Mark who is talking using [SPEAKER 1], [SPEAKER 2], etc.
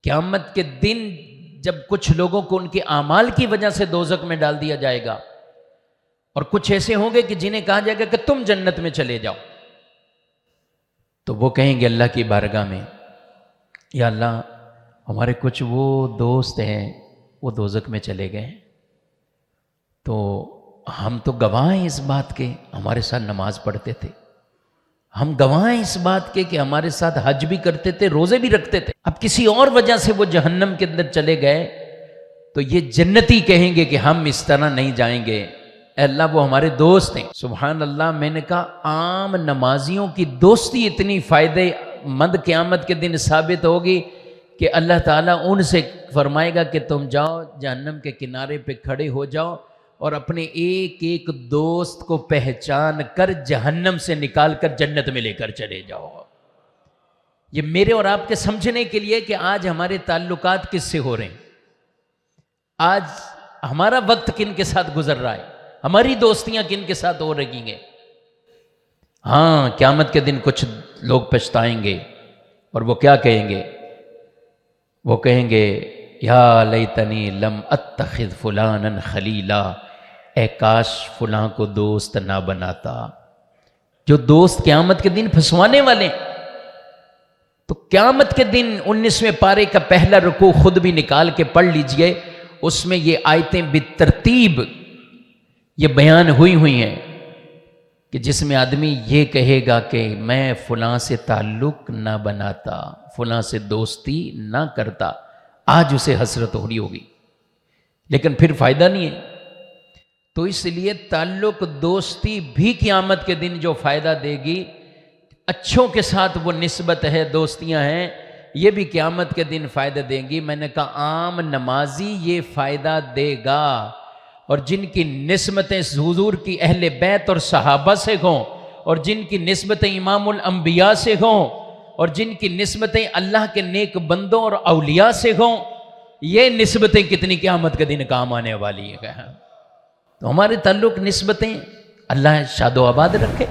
[SPEAKER 1] قیامت کے دن جب کچھ لوگوں کو ان کے اعمال کی وجہ سے دوزخ میں ڈال دیا جائے گا، اور کچھ ایسے ہوں گے کہ جنہیں کہا جائے گا کہ تم جنت میں چلے جاؤ، تو وہ کہیں گے اللہ کی بارگاہ میں، یا اللہ ہمارے کچھ وہ دوست ہیں وہ دوزخ میں چلے گئے، تو ہم تو گواہ ہیں اس بات کے، ہمارے ساتھ نماز پڑھتے تھے، ہم گواہ ہیں اس بات کے کہ ہمارے ساتھ حج بھی کرتے تھے، روزے بھی رکھتے تھے، اب کسی اور وجہ سے وہ جہنم کے اندر چلے گئے، تو یہ جنتی کہیں گے کہ ہم اس طرح نہیں جائیں گے، اے اللہ وہ ہمارے دوست ہیں۔ سبحان اللہ، میں نے کہا عام نمازیوں کی دوستی اتنی فائدے مند قیامت کے دن ثابت ہوگی کہ اللہ تعالیٰ ان سے فرمائے گا کہ تم جاؤ جہنم کے کنارے پہ کھڑے ہو جاؤ اور اپنے ایک ایک دوست کو پہچان کر جہنم سے نکال کر جنت میں لے کر چلے جاؤ۔ یہ میرے اور آپ کے سمجھنے کے لیے کہ آج ہمارے تعلقات کس سے ہو رہے ہیں، آج ہمارا وقت کن کے ساتھ گزر رہا ہے، ہماری دوستیاں کن کے ساتھ ہو رہی ہیں۔ ہاں، قیامت کے دن کچھ لوگ پچھتائیں گے، اور وہ کیا کہیں گے؟ وہ کہیں گے یا لیتنی لم اتخذ فلانا خلیلا، اے کاش فلاں کو دوست نہ بناتا۔ جو دوست قیامت کے دن پھنسوانے والے ہیں، تو قیامت کے دن 19ویں پارے کا پہلا رکوع خود بھی نکال کے پڑھ لیجئے، اس میں یہ آیتیں بالترتیب یہ بیان ہوئی ہیں کہ جس میں آدمی یہ کہے گا کہ میں فلاں سے تعلق نہ بناتا، فلاں سے دوستی نہ کرتا، آج اسے حسرت ہو رہی ہوگی، لیکن پھر فائدہ نہیں ہے۔ تو اس لیے تعلق دوستی بھی قیامت کے دن جو فائدہ دے گی، اچھوں کے ساتھ وہ نسبت ہے، دوستیاں ہیں، یہ بھی قیامت کے دن فائدہ دیں گی۔ میں نے کہا عام نمازی یہ فائدہ دے گا، اور جن کی نسبتیں حضور کی اہل بیت اور صحابہ سے ہوں، اور جن کی نسبتیں امام الانبیاء سے ہوں، اور جن کی نسبتیں اللہ کے نیک بندوں اور اولیاء سے ہوں، یہ نسبتیں کتنی قیامت کے دن کام آنے والی ہیں۔ تو ہمارے تعلق نسبتیں اللہ شاد و آباد رکھے۔